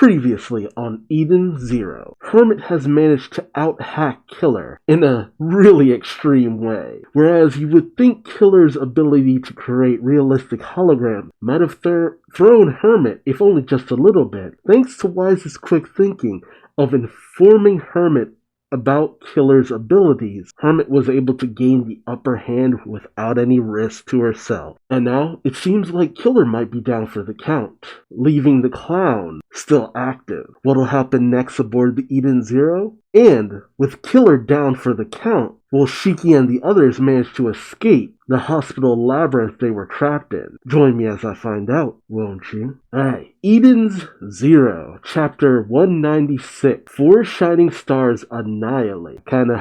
Previously on Eden Zero, Hermit has managed to out-hack Killer in a really extreme way. Whereas you would think Killer's ability to create realistic holograms might have thrown Hermit, if only just a little bit, thanks to Wise's quick thinking of informing Hermit about Killer's abilities, Hermit was able to gain the upper hand without any risk to herself. And now, it seems like Killer might be down for the count, leaving the clown still active. What'll happen next aboard the Eden Zero? And, with Killer down for the count, will Shiki and the others manage to escape the hospital labyrinth they were trapped in? Join me as I find out, won't you? Alright, Eden's Zero, Chapter 196, 4 Shining Stars Annihilate. Kinda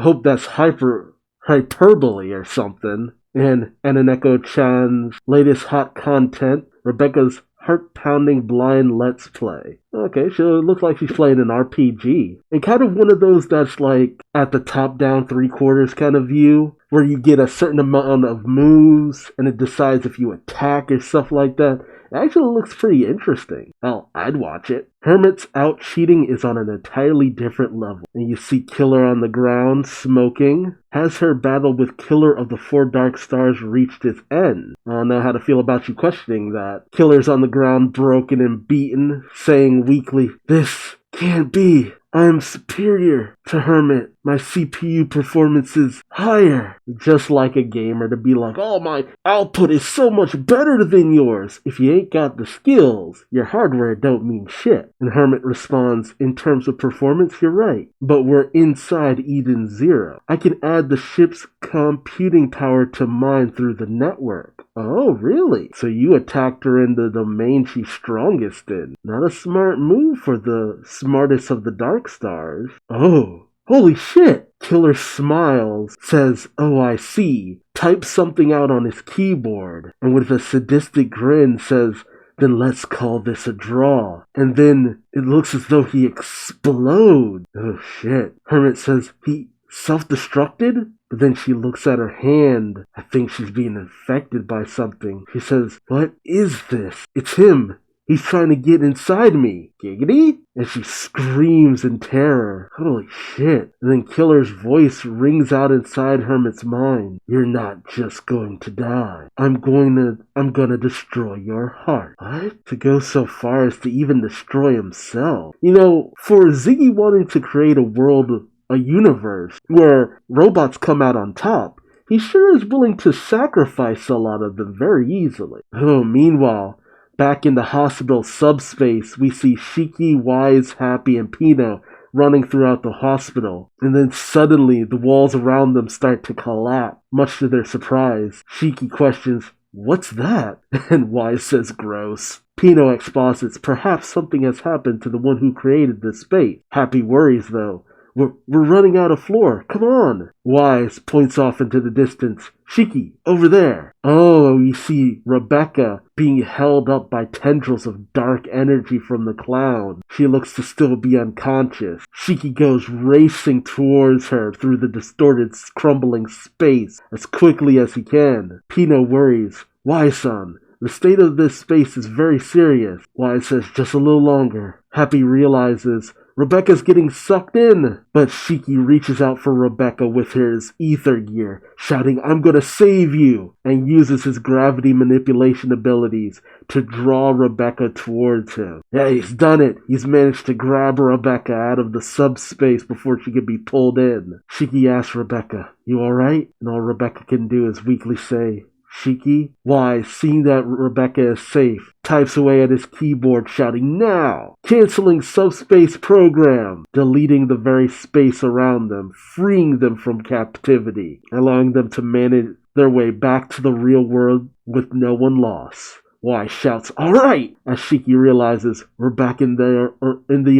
hope that's hyperbole or something. And Ananeko-chan's latest hot content, Rebecca's heart-pounding blind let's play. Okay, so it looks like she's playing an RPG. And kind of one of those that's like at the top-down 3/4 kind of view, where you get a certain amount of moves and it decides if you attack or stuff like that. It actually looks pretty interesting. Hell, I'd watch it. Hermit's out cheating is on an entirely different level. And you see Killer on the ground, smoking. Has her battle with Killer of the 4 Dark Stars reached its end? I don't know how to feel about you questioning that. Killer's on the ground, broken and beaten, saying weakly, "This can't be. I am superior to Hermit. My CPU performance is higher." Just like a gamer to be like, "Oh, my output is so much better than yours." If you ain't got the skills, your hardware don't mean shit. And Hermit responds, "In terms of performance, you're right. But we're inside Eden Zero. I can add the ship's computing power to mine through the network." Oh, really? So you attacked her in the domain she's strongest in. Not a smart move for the smartest of the Dark Stars. Oh, holy shit! Killer smiles, says, "Oh, I see," types something out on his keyboard, and with a sadistic grin says, "Then let's call this a draw." And then it looks as though he explodes. Oh shit. Hermit says, "He self-destructed?" But then she looks at her hand. I think she's being infected by something. She says, "What is this? It's him. He's trying to get inside me. Giggity?" And she screams in terror. Holy shit. And then Killer's voice rings out inside Hermit's mind. "You're not just going to die. I'm gonna destroy your heart." What? To go so far as to even destroy himself. You know, for Ziggy wanting to create a universe where robots come out on top, he sure is willing to sacrifice a lot of them very easily. Oh, meanwhile, back in the hospital subspace, we see Shiki, Wise, Happy, and Pino running throughout the hospital. And then suddenly, the walls around them start to collapse. Much to their surprise, Shiki questions, "What's that?" And Wise says, "Gross." Pino exposits, "Perhaps something has happened to the one who created this space." Happy worries, though. We're running out of floor. Come on." Wise points off into the distance. "Shiki, over there." Oh, we see Rebecca being held up by tendrils of dark energy from the clown. She looks to still be unconscious. Shiki goes racing towards her through the distorted, crumbling space as quickly as he can. Pino worries. "Why, son? The state of this space is very serious." Wise says, "Just a little longer." Happy realizes Rebecca's getting sucked in, but Shiki reaches out for Rebecca with his ether gear, shouting, "I'm gonna save you," and uses his gravity manipulation abilities to draw Rebecca towards him. Yeah, he's done it. He's managed to grab Rebecca out of the subspace before she could be pulled in. Shiki asks Rebecca, "You alright?" And all Rebecca can do is weakly say, "Shiki?" Wise, seeing that Rebecca is safe, types away at his keyboard shouting, "Now! Canceling subspace program!" Deleting the very space around them, freeing them from captivity, allowing them to manage their way back to the real world with no one lost. Wise shouts, "Alright!" as Shiki realizes we're back in the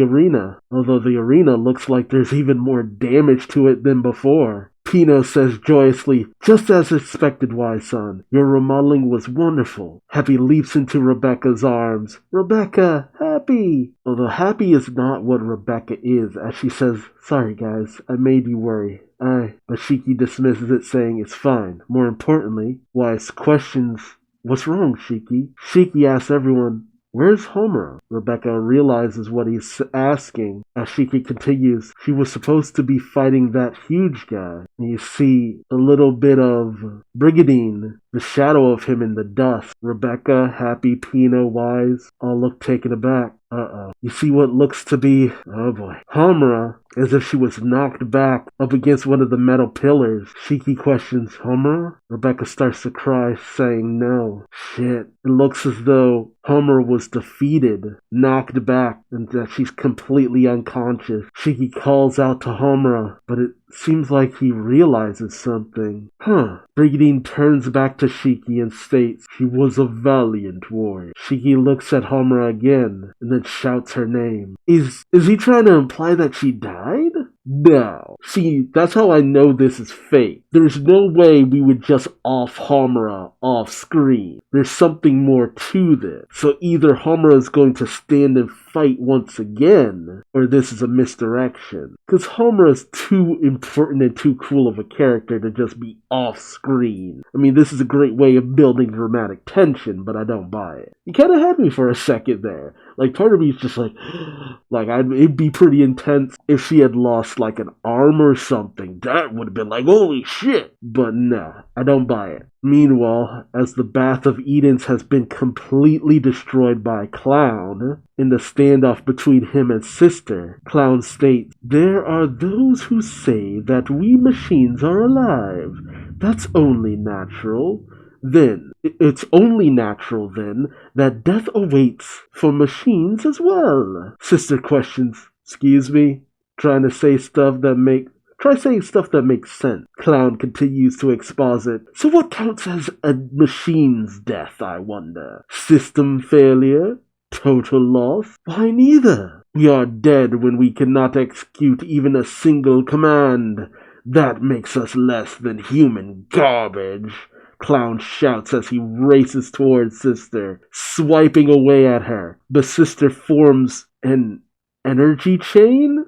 arena. Although the arena looks like there's even more damage to it than before. Pino says joyously, "Just as expected, Wise-san. Your remodeling was wonderful." Happy leaps into Rebecca's arms. "Rebecca, Happy!" Although Happy is not what Rebecca is, as she says, "Sorry guys, I made you worry." But Shiki dismisses it, saying it's fine. More importantly, Wise questions, "What's wrong, Shiki?" Shiki asks everyone, Where's Homura? Rebecca realizes what he's asking. As Shiki continues, she was supposed to be fighting that huge guy. And you see a little bit of Brigadine, the shadow of him in the dust. Rebecca, Happy, Pino, Wise all look taken aback. You see what looks to be, oh boy, Homura, as if she was knocked back up against one of the metal pillars. Shiki questions, Homura? Rebecca starts to cry, saying no. Shit. It looks as though Homura was defeated, knocked back, and that she's completely unconscious. Shiki calls out to Homura, but it seems like he realizes something. Brigadine turns back to Shiki and states she was a valiant warrior. Shiki looks at Homura again and then shouts her name. Is he trying to imply that she died? No. See, that's how I know this is fake. There's no way we would just off Homura off screen. There's something more to this. So either Homura is going to stand and fight once again, or this is a misdirection. Because Homura is too important and too cool of a character to just be off screen. I mean, this is a great way of building dramatic tension, but I don't buy it. You kind of had me for a second there. Like, part of me is just like it'd be pretty intense if she had lost like an arm or something. That would have been like, holy shit. But no, I don't buy it. Meanwhile, as the Bath of Edens has been completely destroyed by Clown, in the standoff between him and Sister, Clown states, there are those who say that we machines are alive. That's only natural. Then, it's only natural then that death awaits for machines as well. Sister questions, excuse me? Try saying stuff that makes sense. Clown continues to exposit. So what counts as a machine's death, I wonder? System failure? Total loss? Why neither? We are dead when we cannot execute even a single command. That makes us less than human garbage. Clown shouts as he races towards Sister, swiping away at her. The Sister forms an energy chain?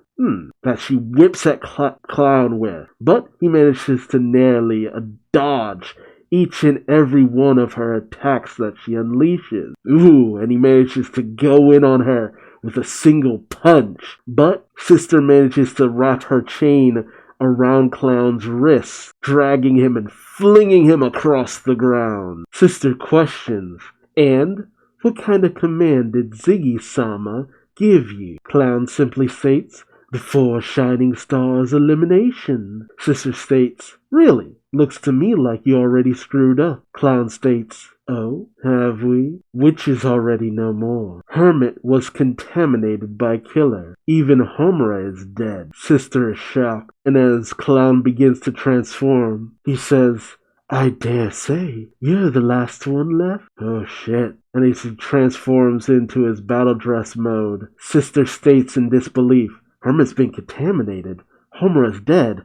That she whips at Clown with. But he manages to narrowly dodge each and every one of her attacks that she unleashes. And he manages to go in on her with a single punch. But Sister manages to wrap her chain around Clown's wrists, dragging him and flinging him across the ground. Sister questions, and what kind of command did Ziggy-sama give you? Clown simply states, the 4 shining stars elimination. Sister states, really? Looks to me like you already screwed up. Clown states, oh, have we? Witches already no more. Hermit was contaminated by Killer. Even Homura is dead. Sister is shocked, and as Clown begins to transform, he says, I dare say, you're the last one left? Oh shit. And he transforms into his battle dress mode. Sister states in disbelief, Hermit's been contaminated. Homura's dead.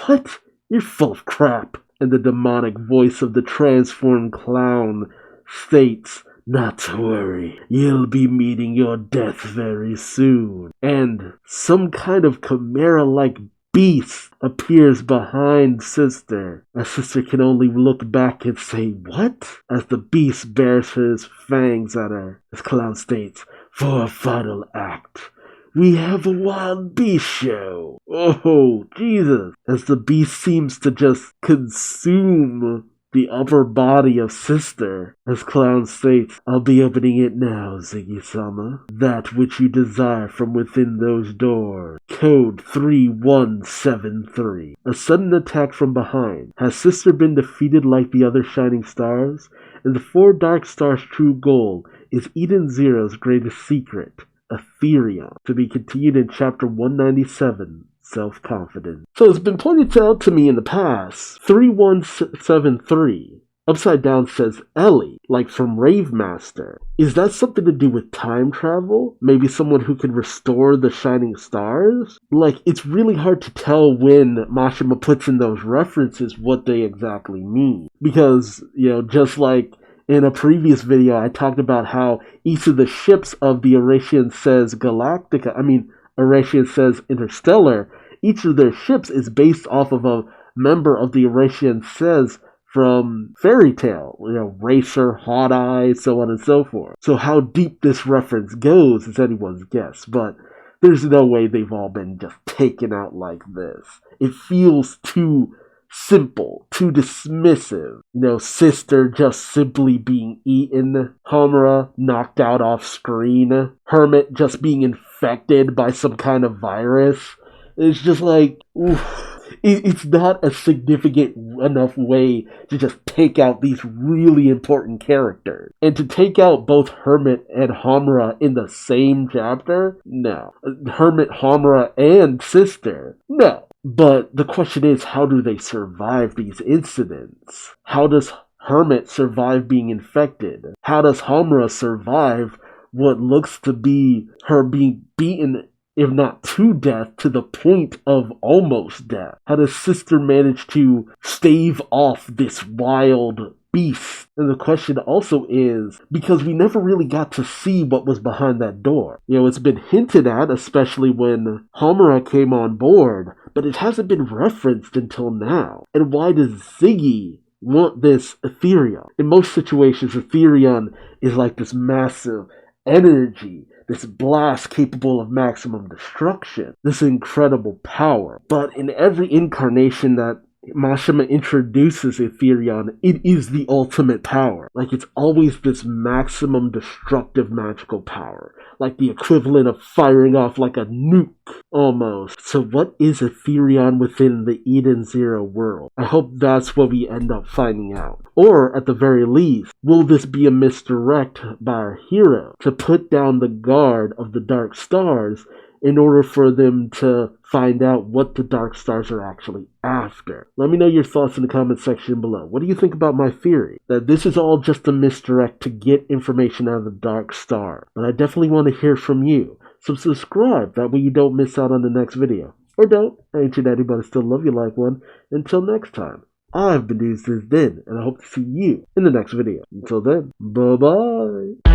What? You're full of crap. And the demonic voice of the transformed Clown states, not to worry, you'll be meeting your death very soon. And some kind of chimera-like beast appears behind Sister. As Sister can only look back and say, what? As the beast bares his fangs at her. As Clown states, for a final act, we have a wild beast show. Oh, Jesus. As the beast seems to just consume the upper body of Sister. As Clown states, I'll be opening it now, Ziggy-sama. That which you desire from within those doors. Code 3173. A sudden attack from behind. Has Sister been defeated like the other shining stars? And the 4 dark stars' true goal is Eden Zero's greatest secret. Ethereum, to be continued in chapter 197, Self-Confidence. So it's been pointed out to me in the past, 3173, upside down says Ellie, like from Rave Master. Is that something to do with time travel? Maybe someone who can restore the shining stars? Like, it's really hard to tell when Mashima puts in those references what they exactly mean. Because, just like in a previous video, I talked about how each of the ships of the Eurasian says Eurasian says Interstellar, each of their ships is based off of a member of the Eurasian says from Fairy Tale, Racer, Hot Eye, so on and so forth. So how deep this reference goes is anyone's guess, but there's no way they've all been just taken out like this. It feels too simple, too dismissive. Sister just simply being eaten, Homura knocked out off screen, Hermit just being infected by some kind of virus. It's just like, oof. It's not a significant enough way to just take out these really important characters. And to take out both Hermit and Homura in the same chapter? No. Hermit, Homura, and Sister? No. But the question is, how do they survive these incidents? How does Hermit survive being infected? How does Homura survive what looks to be her being beaten, if not to death, to the point of almost death? How does Sister manage to stave off this wild beast? And the question also is, because we never really got to see what was behind that door. It's been hinted at, especially when Homura came on board, but it hasn't been referenced until now. And why does Ziggy want this Etherion? In most situations, Etherion is like this massive energy, this blast capable of maximum destruction, this incredible power. But in every incarnation that Mashima introduces Etherion, it is the ultimate power. Like, it's always this maximum destructive magical power. Like the equivalent of firing off like a nuke, almost. So what is Etherion within the Eden Zero world? I hope that's what we end up finding out. Or, at the very least, will this be a misdirect by our hero to put down the guard of the Dark Stars in order for them to find out what the Dark Stars are actually after? Let me know your thoughts in the comment section below. What do you think about my theory that this is all just a misdirect to get information out of the Dark Star? But I definitely want to hear from you. So subscribe, that way you don't miss out on the next video. Or don't. I ain't you daddy, but I still love you like one. Until next time, I've been Duuz-Diz-Din, and I hope to see you in the next video. Until then, bye-bye.